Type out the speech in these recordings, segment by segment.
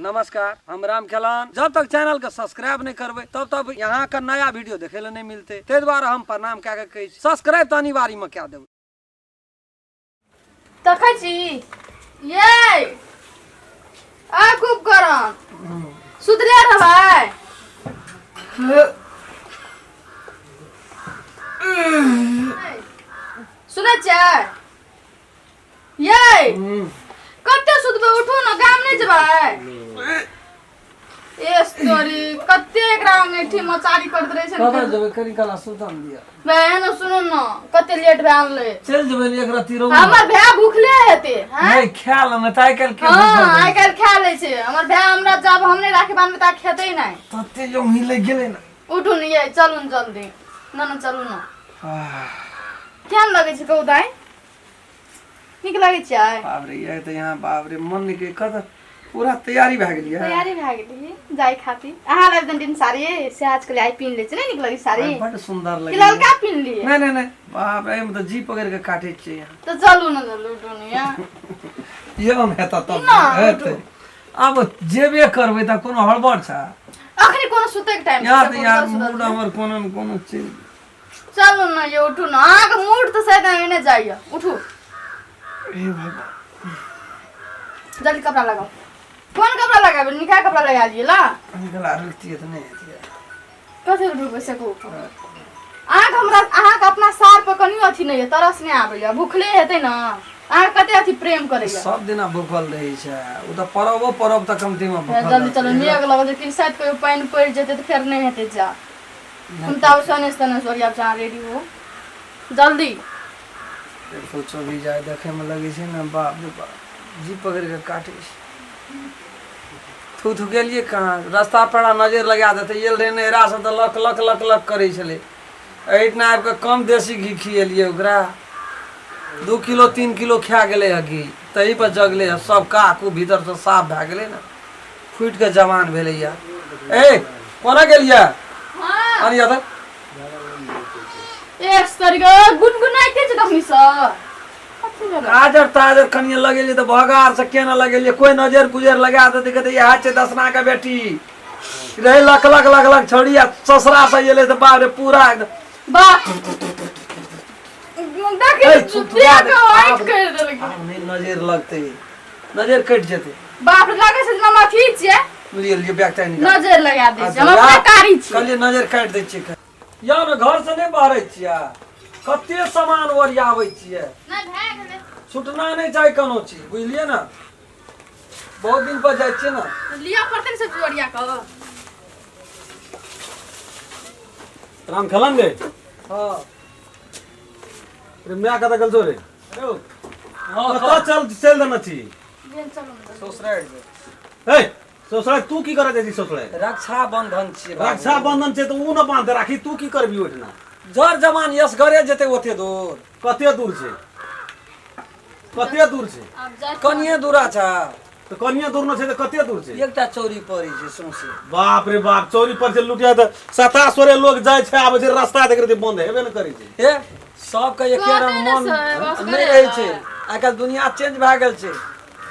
नमस्कार, हम राम खेलान। जब तक चैनल के सब्सक्राइब नहीं करबे तब तक यहाँ का नया वीडियो देखे ले नहीं मिलते। ते द्वारा हम प्रणाम क्या कहे सब्सक्राइब तो अनिवार्य में क्या देब। तखै छी ये आ खूब करन सुधरे रहै सुनै छै ये कते सुधबे उठू न गाम नहीं जेबै ए स्टोरी कते एकरा अंगठी मचारी कर दे छै कब जबे करी कला सुतन दिया बहन सुनो न कते लेट भए आनले चल जबे एक राती रो हमर भाय भूखले हेते हैं नहीं ख्याल न ताई कल के हां आइ काल खा ले छै हमर भाय हमरा जब हम नहीं राखे बांधबे ता खेतै नहीं तते जो हिले गेले ना उठू न ये चलू न जल्दी न चलू न केहन लगे छै कहू दाई निक लगे छै बाप रे ये त यहाँ बाप रे मन निके कत पूरा तैयारी भ गेलिए तैयारी भ गेली जाई खाती अहाँ लग दिन साड़ी से आज के आई पिन ले छै निक लगे साड़ी बड़ सुंदर लगे कि ललका पिन लिए नहीं नहीं नहीं बाप रे हम त जी पकड़ के काटे छै यहाँ तो चलू न चलू उठू न ये हम हेता तब हेतै अब जेबे करबै त कोनो हड़बड़ छ अखनी कोनो सुते के टाइम यार त यार मूड हमर कोनो न कोनो चीज चलू न ये उठू न आग मूड तो शायद एने जाइए उठू ए भगवान जल्दी कपड़ा लगाओ कौन कपड़ा लगाबे निका कपड़ा लगा लिए ला निकला रुकती है त नहीं हेती कथे रुक सको आग हमरा आहा के अपना सार पर कनियो अथी नहीं है तरस नहीं आबैया भूखले हेतै न आहा कते अथी प्रेम करैया सब दिना भूखल रहै छै उ त परब त कमती में भूखल जल्दी चलो मेघ लगल कि शायद कोई पानी पड़ जेतै त फिर नहीं हेतै जा हम त सने सने सोरिया जा रेडी हो जल्दी सोचो भी जाए देखे में लगे छै ना बाप रे बाप जी पकड़ के काटे थू गेलिए कहाँ रास्ता पर नजर लगा देते ये रे नहरा से तो लक लक लक लक करे छले एठना आबि के कम देसी घी खिएलिए ओकरा 2 किलो 3 किलो खा गेले है घी तही पर जगले है सब काकू भीतर से साफ भए गेले ना फूट के जवान भेले यार ए कोना गेलिए हां अरे यार ए सरिगा गुनगुनाइते छ दखनी स काजर ताजर कनिया लगेली त भगार से केना लगेली कोई नजर गुजर लगा देते कहते ये हाथ से दसना का बेटी रहे लक लक लक लक छोड़िया ससुरा से येले त बाप रे पूरा एकदम बा देखे चुतिया के वाइट कर देलक नहीं नजर लगते नजर कट जेते बाप रे लागे से नमा थी छे लिए लिए बैग ताई निकाल नजर लगा दे छै हम अपना कारी छी कहलिए नजर काट दे छिए यार घर से नहीं बाहर छिया कते सामान ओरियाबै छिए नहीं भए गेलै छुटना नहीं चाहे कोनो चीज बुझलिए ना बहुत दिन पर जाय छिए ना लिया पड़ते ने सब जोड़िया क राम खलन गे हां रे मैं कता गल रे हेलो कता चल देना छी जेन चलो ससुराल ए ससुराल तू की करे छी ससुराल रक्षा बंधन छिए रक्षा बंधन छै त उ न बांध राखी तू की करबी ओठना जर जमान यस घरे जेते ओते दूर कते दूर छै कते दूर छै अब जा कनिए दूरा छ त कनिया दूर न छै त कते दूर छै एकटा चोरी पड़ी छै सौंसे बाप रे बाप चोरी पर से लुटिया त 27 लोग जाय छै आबै छै रास्ता देख रे बंद हेबे न करै छै हे सबके एके रंग मन नहीं रहै छै आजकल दुनिया चेंज भए गेल छै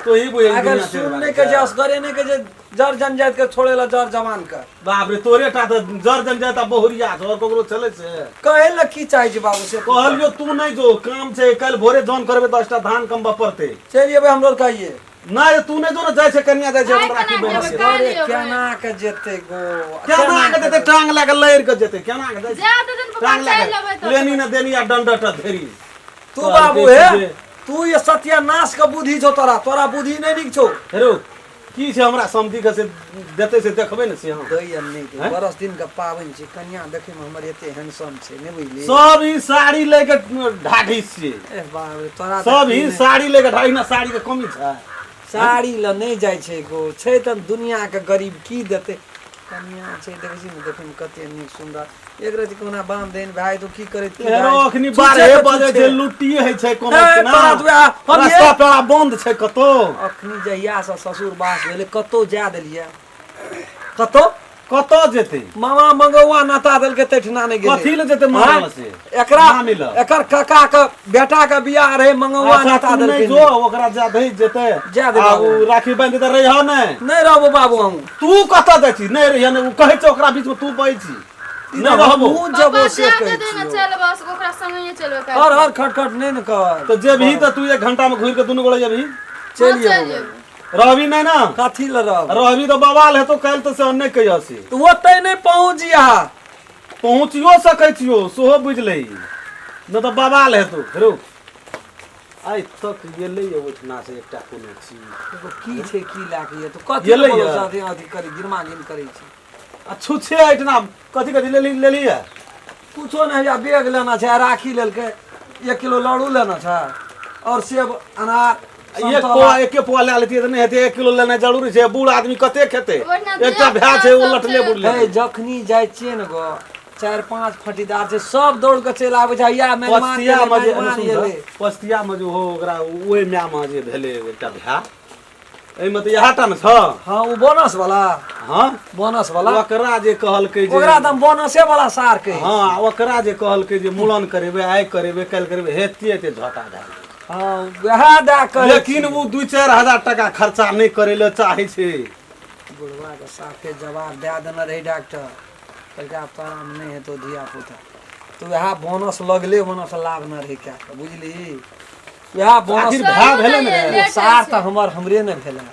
तो ही बुझे अगर सुनने के जे असगरे नहीं के जे जर जनजात के छोड़ेला जर जवान का बाप रे तोरे टा त जर जन जाता बहुरिया छ और ककरो चले छै कहे ल की चाहि छै बाबू से कहलियो तू नहीं जो काम छै कल भोरे जॉन करबे 10टा धान कमबा पड़ते चलिए भाई हम लोग कहिए नहीं तू नहीं जो न जाय छै कन्या जाय छै हम राखी बहन से अरे केना के जेते गो केना के देते टांग लगा लैर के जेते केना के जाय जा तो दिन टांग पकड़ लेबै लगा लेनी न देनी आ डंडा धेरी तू बाबू हे तू ये सत्यानाश का बुद्धि छौ तोरा बुद्धि नहीं निक छौ हेरो की छै हमरा समझी के से देते से देखबे न से हम दैया नहीं बरस दिन का पावन छै कन्या देखे में हमर एते हैंडसम छै नहीं बुझली सब ही साड़ी लेके ढाठी छिए ए बाप रे तोरा सब ही साड़ी लेके ढाठी ना साड़ी के कमी छै साड़ी ल नहीं जाय छै गो छै त दुनिया के गरीब की देते कन्या छै देखै छी न देखे में कते नीक सुंदर एक रति कोना बाम देन भाई तो की करे हेरो अखनी 12 बजे छै लुटिए है छै कोनो ना रास्ता पेड़ा बंद छै कतो अखनी जहिया से ससुर बास भेले कतो जा देलिए कतो कतऽ जेतै मामा मंगौआ नाता देल के तठना नहीं गेले कथी ले जेतै मामा से एकरा ना मिलल। एकर काका के बेटा के बियाह रहे मंगौआ अच्छा, नाता तू देल नहीं के जो ओकरा जा दे जेतै जा दे आ बाबू। उ राखी बांध देतै रहिह नहीं नहीं रहबो बाबू हम तू कतऽ जाइ छी नहीं रहिह नहीं उ कहै छै ओकरा बीच में तू बैठ छी नहीं रहबो मुंह जबो से पापा कहै जाके देना छी चल बस ओकरा संगे चलबे कर हर हर खटखट नहीं न कर तो जेबही तो तू 1 घंटा में घुर के दुनू गोड़े जेबही चलिए रहबी नहीं ना कथी ल रह रहबी तो बवाल हेतौ काल्हि तो से नहीं कहियो से तू ओतै नहीं पहुंच जिया पहुँचियो सकै छियो सेहो बुझ लही नहीं तो बवाल हेतौ रुक आइ तक गेलै ओठना से एकटा कोनो चीज एगो की छै की लागे ये तो कथी गेलै बोलो यऽ। साथे अथी करी गिरमा गिन करै छी अच्छू छे एठना कथी कथी लेली है कुछो नहीं या बैग लेना छै राखी लेलके 1 किलो लड्डू लेना छै और सेब अनार एक पोआ एके पोआ ले लेती तो नहीं हेते 1 किलो लेना जरूरी छै बूढ़ आदमी कते खेते एकटा भए छै ओ लटले बुढ़ले हे जखनी जाइ छियै न गो 4-5 फटीदार छै सब दौड़ के चलि आबै छै या मेहमान पस्तिया में जे मेहमान एलै पस्तिया में जो हो ओकरा ओइ म्या में जे भेले एकटा भए एहिमे तऽ इएह टा न छ हां ओ बोनस वाला हाँ बोनस वाला ओकरा जे कहलकै जे ओकरा दम बोनसे वाला सार के हाँ ओकरा जे कहलकै जे मूड़न करेबै आइ करेबै काल्हि करेबै हेते हेते झटा धै हां वएह दा कर लेकिन वो 2-4 हजार टका खर्चा नहीं करे ले चाहे छे बुढ़वा के साथे जवाब दे देना रही डॉक्टर कहलका प्राण नहीं है तो धिया पुता तो वएह बोनस लगले बोनस लाभ न रही क्या बुझली वएह बोनस आखिर भाव भेले न रे सार त हमरे न भेले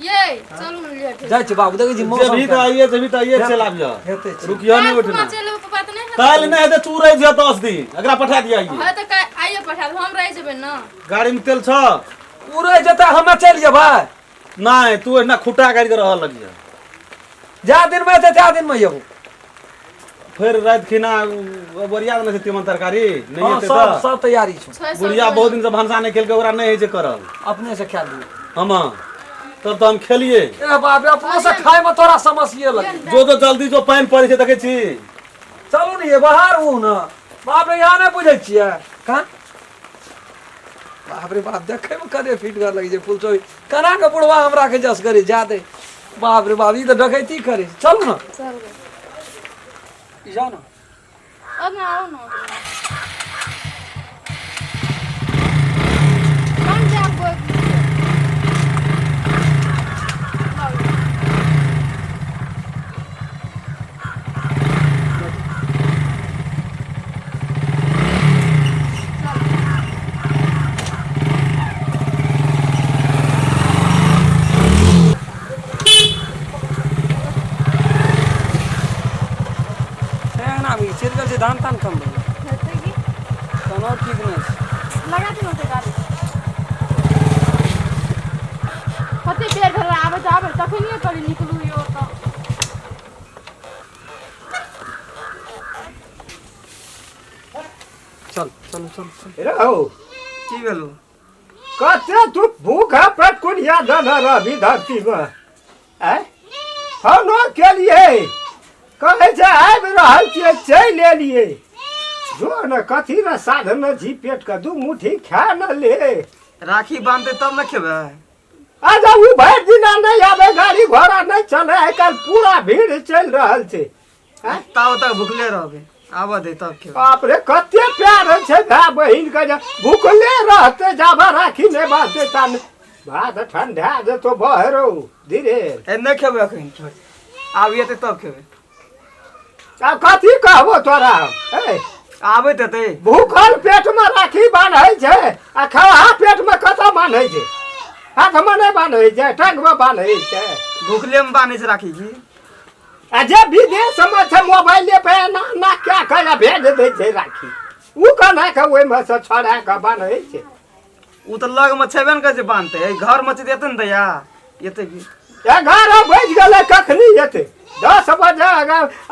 ये चल न लेट जाइ छी बाबू देखै छी जेबही त आइए चलाबिय हेते छी रुकियो नहीं उठना चलो पापा तो नहीं काल नहीं हेते तू रह जा 10 दिन एकरा पठा दिया आइए है तो आइए पठा दो हम रह जेबे ना गाड़ी में तेल छ पूरे जता हमें चल जेबै नहीं तू एना खुटा गाड़ी के रह लगिया जा दिन में ते त्या दिन में येबो फिर रात खिना बरिया न से तीमन तरकारी नहीं हां हेते सब त सब तैयारी छ 600 बुढ़िया बहुत दिन से भांसा नहीं खेल के ओकरा नहीं है जे करल अपने से खा लियो हम तब तो हम खेलिए ए बाप रे अपने से खाए में तोरा समस्या लगे जो जल्दी जो पानी पड़े छे देखे छी चलू ने ये बाहर हूँ ना बाप रे यहाँ नहीं बुझे छियै कहाँ बाप रे बाप देखे में कदे फिट कर लगी फुल चोरी कना के बुढ़वा हमरा के जस करे जादे बाप रे बाप ई तो डकैती करे चलू ना चल ई जाओ ना अब ना आओ ना कौन से आपको चिरकल से धान तान कम भइल हेतै की तनो ठीक नहीं छै। लगा दी ना गाड़ी कते बेर भेल आबे तखनिए करी निकलू यो त चल चल चल चल रहो की भेलू कते तू भूखा पेट कुनिया धन रही धरती में आय हम के लिए कहे छै आबि रहल छियै चलि एलियै जो न कथी न साधन न जी पेट के दू मुट्ठी खा न ले राखी बांधते तब न खेबै आजा उ भरि दिना नहीं आबे गाड़ी घोड़ा नहीं चले आइ काल्हि पूरा भीड़ चलि रहल छै ताव तक भूखले रहबै आबऽ दे तब खेबै बाप रे कते प्यार छै भाय बहिन के जे भूखले रहते जाबा राखी नहीं बांधते ता भात ठंडा जेतो बहरो धीरे ए नहीं खेबै अखन आब एतै तब खेबै आ कथी कहबो तोरा ए आबै तेतै भूखल पेट में राखी बांधै छै आ खड़ा पेट में कतऽ बांधै छै हाथ में नहीं बांधै छै टांग में बांधै छै भूखले में बांधै छै राखी की आ जे विदेश में छै मोबाइले पे ना ना क्या कहे भेज दै छै राखी उ कना के ओइ में से छोड़ा के बांधै छै उ त लग में छेबे न करे छै बांधते घर में छै एतै न दैया एतै की 11 बज गेलै कखनी एतै 10 बजे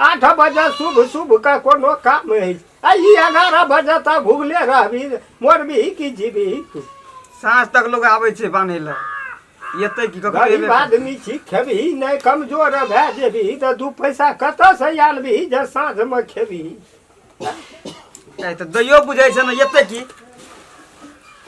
8 बजे शुभ शुभ का कोनो काम है आ ई 11 बजे तक भूखले रहबी मोरबी की जीबी तू साँझ तक लोग आबै छै बांधै ल एतै की कखनो गरीब आदमी छी खेबही नहीं कमजोर भए जेबही तऽ 2 पैसा कतऽ से आनबही जे साँझ में खेबही त दैयो बुझै छै न एतै की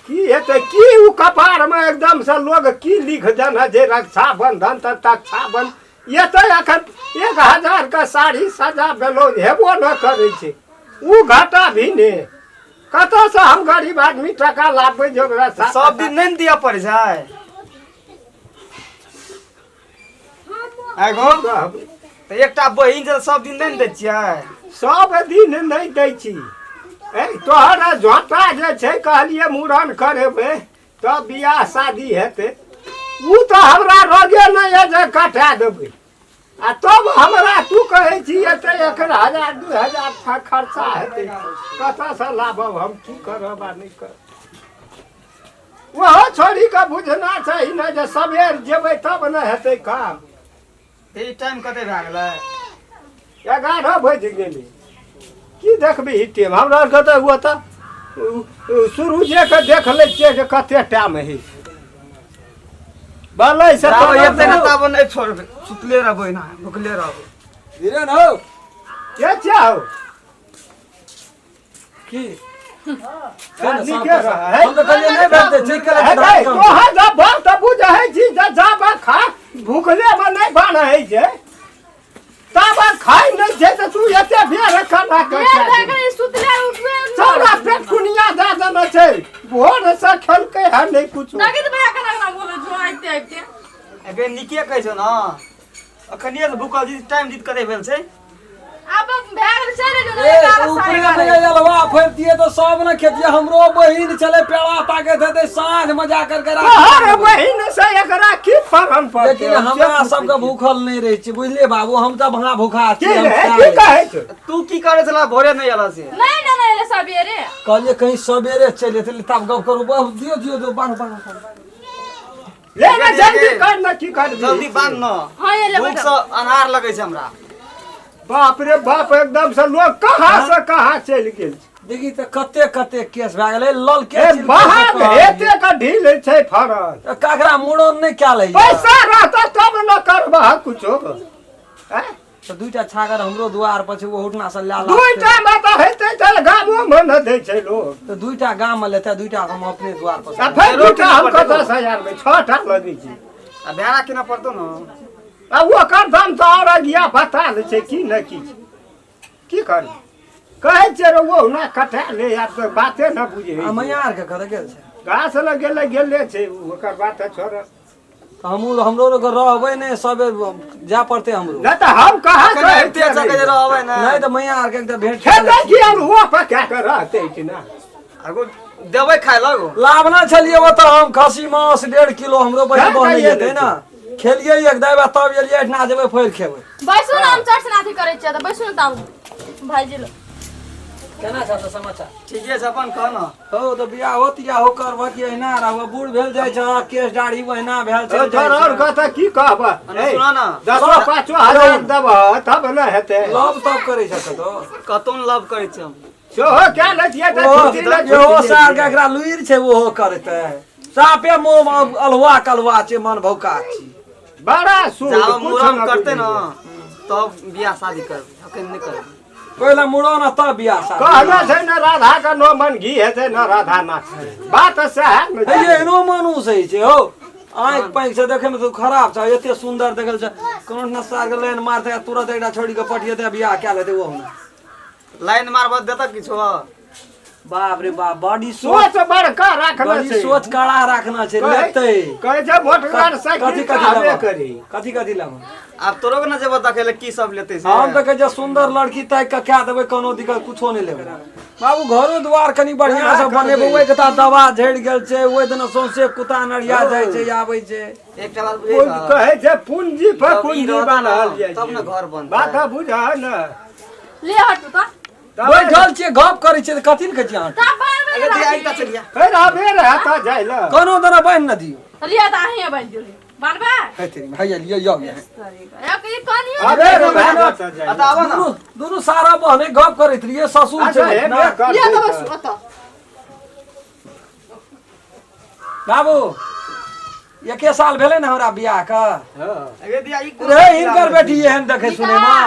हेतै की उ कपार में एकदम से लोग की लिख देना जे रक्षाबंधन तऽ रक्षाबंधन ये तो एखन 1000 का साड़ी सजा ब्लाउज हेबो न करै छै उ घाटा भी ने कतऽ से हम गरीब आदमी टका लाबै जे ओकरा सब दिन नहीं दिया पड़ जाए एगो तो एकटा बहिन जे सब दिन नहीं दै छियै सब दिन नहीं दै छी ए तोहरा झोटा जे छै कहलिए मूड़न करेबै तब बियाह शादी हेतै उ तो हमरा रोगे नहीं है जे कटा देबै आ तब हमरा तू कहै छी एते 1000 2000 खर्चा हेतै कतऽ से लाबब हम की करब आ नहीं करब ओहो छोड़ी के बुझना चाही ने जे सबेर जेबै तब न हेतै काम ई टाइम कते भए गेलै 11 बजि गेलै की देखबै ई टाइम हमरा आरके तऽ हुआ तऽ सूरजे के देख लै छियै जे कते टाइम है बोलै से ताव एते न ताव नहीं छोड़बे सुतले रहबै ना भुखले रहबै धीरे न हो के चाहो की नीके रह हम तो कहलिए नहीं बैठते ठीक करे है भाई तोहा जब बात बुझै छी जे जाबा खा भूखले में नहीं बन है जे ताबा खाई नहीं छै तऽ तू एते बेर खाना के ये देखै सुतले उठबे सारा पेट कुनिया दे देने छै भोर से खेलकै है नहीं कुछ नगद भैया केना बोले जो आइते आइते एबे निके कहै छौ ना अखनिए से भूखल जी टाइम जीत करे भेल छै अब भैया चले जो ए ऊपरे में अलवा फरतिए तो सब न खेतिए हमरो बहिन चले पेड़ा ताकत हेते साँझ मजा करके अरे बहिन से एकरा की फरम पड़ते लेकिन हमरा सबके भूखल नहीं रहे छी बुझलिए बाबू हम तऽ भंगा भूखा छी की हम रे खा की लेब। कहै छै तू की करे छला भोरे नहीं आला से नहीं ले सबेरे कहलिए कहीं सवेरे चले थे तब गप करू बस दियो दो बांध ले ना जल्दी कर ना की कर जल्दी बांध न हां ये ले भूख बेटा से अनहार लगे छै हमरा बाप रे बाप एकदम से लोग कहां से कहां चल गेल देखी तऽ कते केस भए गेलै लल के ए बाहर एते का ढील छै फरल काकरा मुड़न नहीं क्या लई पैसा रहता तब न करबा कुछो हैं तो दुईटा छागर हमरो द्वार पर छै वो उठना से ला ला दुईटा में तो हेतै त गामो में न दै छै लोग तो दुईटा गाम में लेते दुईटा हम अपने द्वार पर आ फिर दुईटा हम 10,000 में 6टा लगै छै आ भेड़ा केना पड़तो न आ ओकर दाम तो और अगिया बता ले छै की न की कर कहै छै रे वो ना कटा ले यार तो बाते न बुझे आ मैया आर के करे गेल छै घास लगे गेले छै ओकर बात छोड़ तो हमरो लोग रहबै नहीं सब जा पड़ते हमरो न त हम कहा अखन एते जगह जे रहबै ना नहीं तो मैया आर के एक भेंट खेतै की हम हुआ पर क्या कर रहते कि ना आगो देबै खाय लगो लावना छलिए वो तो हम खसी मांस 1.5 किलो हमरो बहिन बन खाइए जेतै ना खेलिए एक देबे तब एलिए एठना जेबै फेर खेबै बैसु न हम चर्च नाथी करै छियै त बैसु न ताऊ भाईजी लो केना छ त समाचार ठीके छै अपन कह न हो तो बियाह होतिया हो करब कि एहिना रहब बूढ़ भेल जाइ छ केस दाढ़ी ओहिना भेल छै धर और कथा की कहब सुना न 10-5 देब तब न हेतै लव तब करै छ तो कतौ न लव करै छै हम सेहो क्या लतिया त छुट्टी न ओहो सार के एकरा लुइर छै ओहो करतै सापे मोह अलवा कलवा छै मन भौका छी बड़ा सुन जाओ मुरन करते न तब बियाह शादी करबै अखन नहीं करबै पहिले मुड़न तब बियाह शादी कहना छै न राधा का नो मन घी हेतै न राधा नाच बात सह न हे ये एनो मानुस है छै हो आँख पैंख से देखे में तो खराब छ एते सुंदर देखल छ कोनो नसार के लाइन मारते तुरंत एकटा छोड़ी के पटियते बियाह क्या लेते वो हम लाइन मारब देता किछो बाप रे बाप बड़ी सोच बड़का राखना बड़ी छै सोच कड़ा रखना छै लेते कहै छै मोटरसाइकिल साइकिल कहबे करी कथी लेब आब तोरो के न जेब देखे ले की सब लेते से हम तो कहे छै सुंदर लड़की तक के क्या देबै कोनो दिक्कत कुछो नहीं लेबै बाबू घरो द्वार कनी बढ़िया से बनेबै ओइ कता दवा झड़ गेल छै ओइ दिन सौंसे कुत्ता नरिया जाइ छै आबै छै एकटा बात बुझै छ कहै छै पूंजी पर पूंजी बनल जाइ तब न छै घर बनतै बात बुझा न ले हट त बैठल छियै गप करै छियै कथी ल कहै छियै अहाँ ता बार अरे दी आइता चलिया फेर आबे रहता जाइ ल कोनो दना बांध न दियो लिया त आही बन दियो बारबा हेतै भैया लियो यो एक ई कनियो आबे रहता जाइ अता आवा न दुनु सारा बहने गप करैत रहिए ससुर अच्छा छै हेबे ना कर लिया त बस अत बाबू एके साल भेलै न हमरा बियाह का अरे दी आई रे हिनकर बेटी एहन देखे सुने मां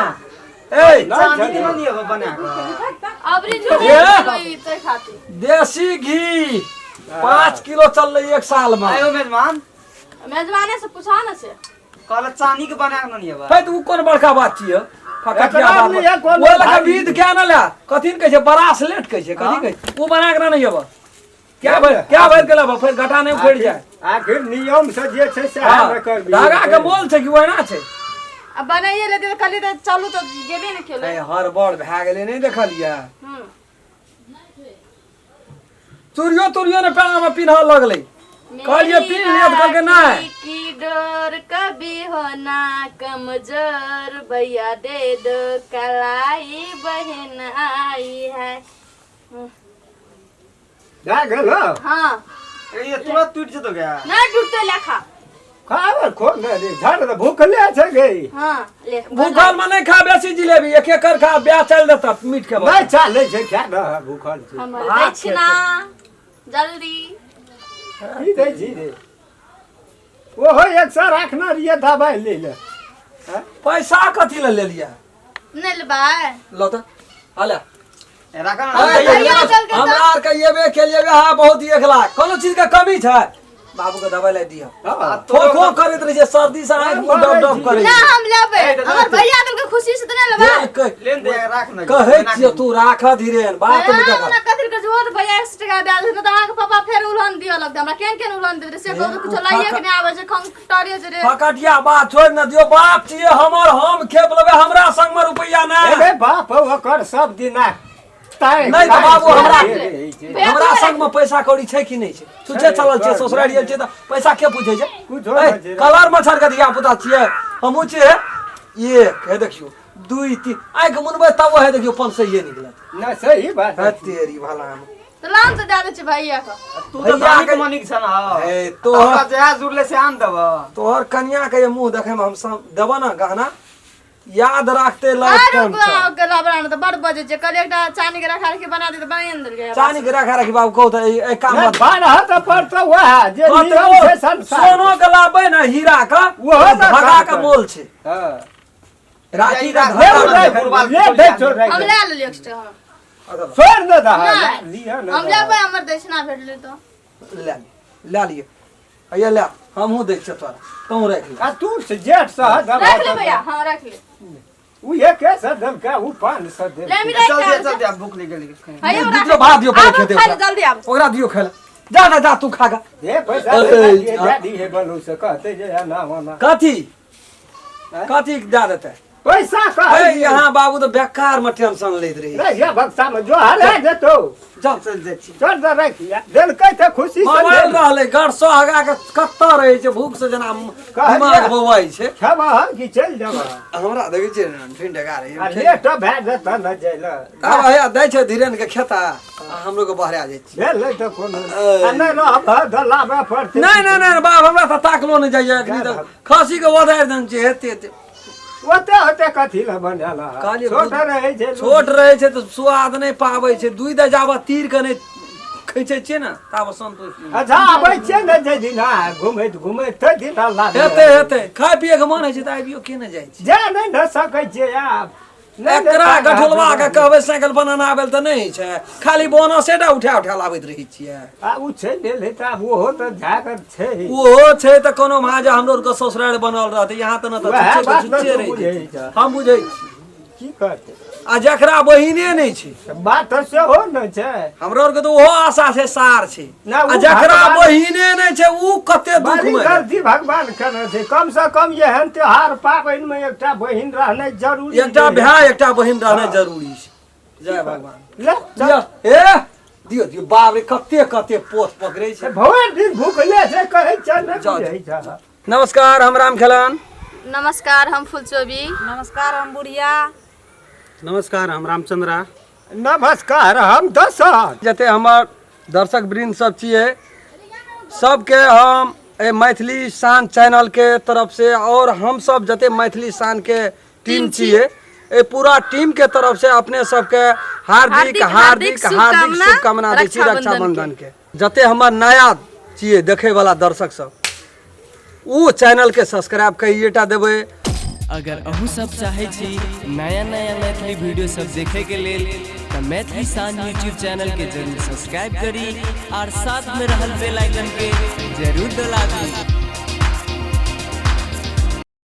ए चांदी के नहीं हो बना के अबरी जो ये? गई ते खाती देसी घी 5 किलो चललै एक साल में आयो मेजमान मेजबाने से पूछा न से कहले चांदी के बना के नहीं है बा भाई तू कौन बड़का बात छियै फकटिया एकरा बात लिए कोन वो लगा भागी? विध क्या न ला कथिन कहै छै ब्रासलेट कहै छै कथि कहै छै वो बना के नहीं अब क्या भर के लब फिर घटा नहीं उखड़ जाए आखिर नियम से जे छै से हाँ, हम कर धागा के मोल छै कि ओहिना छै अब बनाइए लेते तो कल तो चलू तो गेबे न खेले ए हर बड़ भए गेलै नहीं देखलियै चूड़ियो ने पैरा में पिन्ह लगलै कहलिए पिन्ह लियत कहलकै नहीं की डोर कभी होना कमजोर भैया दे दो कलाई बहन आई है जा गेलो हाँ ये तुरंत टूट जतो गया नहीं टूटते लेखा खावर खोल दे झड़ तो भूख ले छै गई हाँ ले भूखल में नहीं खा बेसी जिलेबी एक एक कर खा ब्याह चल देता मीट के नहीं चाले छै क्या रह भूखल छै हमारे दक्षिणा जल्दी ई दे जी दे ओहो एक सौ रखना रिए दवाई ले ले पैसा कथी ले लिया नहीं लेबाय लो तो हाले रखा भैया चल के हमरा आर के येबे के लिए हां बहुत 1 लाख कोनो चीज के कमी छै बाबू के दवाई ले दिया खो करैत रहे छै सर्दी से आंख मुंह डब डब करे ना हम लेबे हमर भैया कल के खुशी से तो नहीं लेबाय लेन दे राख ना कहै छियै तू राख धीरेन बात में देखा हमरा कथि के जोत भैया 100 टका दे दे त अहाँ के पापा फेर उलहन दियो लगदे हमरा केन उलहन दे से को कुछ लाइए के नहीं आवे छै खंगटरिए जे रे फकटिया बात छोड़ न दियो बाप छियै हमर हम खेप लेबे हमरा संग में रुपैया नहीं अरे बाप ओकर सब दिन नहीं तो बाबू हमरा संग में पैसा कौड़ी छै कि नहीं छै तुझे चलल छै ससुराल गेल छै त पैसा के पूछे छै कुछो ए, नहीं छै। कलर मच्छर के दिया पुता छियै हमहू छियै एक है देखियो 2 3 आंख मुनबे तब है देखियो 5 सही निकलत ना सही बात है तेरी भला हम तो लान से दे दे छै भैया का तू तो धानी के मनिक छ ना ए तो तोहर हमरा जया जुड़ले से आन देब तोहर कन्या के ये मुंह देखे में हम सब देबो ना गहना याद रखते लाइफ टाइम के लाबरान तो बड़ बजे छै कल एकटा चांदी के रखा के बना दे तो बना दे गया चानी के रखा रखी बाबू कहू त एक काम मत बारह तो पड़ता हुआ है जे नियम से संसार सोनो के लाबे ना हीरा का वो तो भगा काम के कर। मोल छै हां राखी का ले धगा ले, ले दे छोड़ हम ले लेलिए एक्स्ट्रा हम छोड़ दे दा नहीं। लिया ना हम लेबै हमर दक्षिणा भेटले तो ले लिए अये ले हमहू देख छ तोरा तू रख ले आ तू से जेठ सा रख ले भैया हां रख ले उ ये कैसे दम का उ 500 दे ले मेरा चल दे भूख लग गेल भैया दियो भात दियो पहले खेते खा ले जल्दी आब ओकरा दियो खाए जा जा जा तू खा गा दे पैसा दे दादी है बोलू से कहते जे ना होना कथी कथी जा देते पैसा का ए यहाँ बाबू तो बेकार में टेंशन लेत रही रे या बक्सा में जो हरा दे तो जा चल दे छी छोड़ दे रखिया दिल कहते खुशी से मोबाइल ले रहले घर सोहागा के कत्ता रहे छै भूख से जना दिमाग बवाई छै खबा कि चल जावा हमरा देखे छै भिंडगा आ रहे लेट भेज देता न जाइला अब भैया दै छै धीरेन के खेता हमरो के बहरा जाइ छै भेल तो कोनो आ नहीं रह दलाबे पड़ते नहीं नहीं नहीं बाप हमरा त ताकलो नहीं जाइए अखनी त खसी के वधार दन छै हेते ओते होते कथी ला बनाला कहलिए छोट रहे छै छोट रहे छै त स्वाद नहीं पाबै छै दुई द जाबा तीर के नहीं खैचे छै ना ताब संतोष नहीं। अच्छा आबै छै ने जे दिन घुमैत घुमैत ते दिन लागे हेते हेते खाय पिए के मन है छै त आबियो केने जाइ छै जा नहीं न सकै छै आप एकरा गठुलवा के कहबै साइकिल बनाना आबेल त नहीं छै खाली बोनसे टा उठा उठा लाबैत रही छियै आ उ छै ले लेता ओहो त झाकर छै ओहो छै त कोनो महाजा हमरो के ससुराल बनल रहते यहाँ त न त वएह छुच्छे बात के न छुच्छे तू रही बुझै छै। छ। हम बुझै छी की करते आ जकरा बहिने नहीं छै बात तो सेहो न छै हमरो आर के तो ओहो आशा छै सार छै ना, उ आ जकरा भगवान- बहिने नहीं छै उ कते दुख बड़ी में गलती भगवान करे छै कम से कम एहन त्योहार पाबनि में एकटा बहिन रहनाइ जरूरी एकटा छै। भाई एकटा बहिन रहनाइ जरूरी छै जय भगवान ले दियो ए दियो दियो बाप रे कते कते पोथ पकड़े छै भगवान दिन भूखले से कहै छै न जाओ, बुझै छै नमस्कार हम राम खेलन नमस्कार हम फुलचोबी नमस्कार हम बुढ़िया नमस्कार हम रामचंद्रा नमस्कार हम दशरथ जते हमर दर्शक वृंद सब छियै सबके हम ए मैथिली शान चैनल के तरफ से और हम सब जते मैथिली शान के टीम छियै ए पूरा टीम के तरफ से अपने सबके हार्दिक हार्दिक हार्दिक शुभकामना दै छी रक्षाबंधन के जते हमर नया छियै देखे वाला दर्शक सब उ चैनल के सब्सक्राइब करिएटा देबै अगर अहू सब चाहे छी नया नया मैथिली वीडियो सब देखे के लेल तो मैथिली शान यूट्यूब चैनल के जरूर सब्सक्राइब करी और साथ में रहल बेल आइकन के जरूर दबाबी।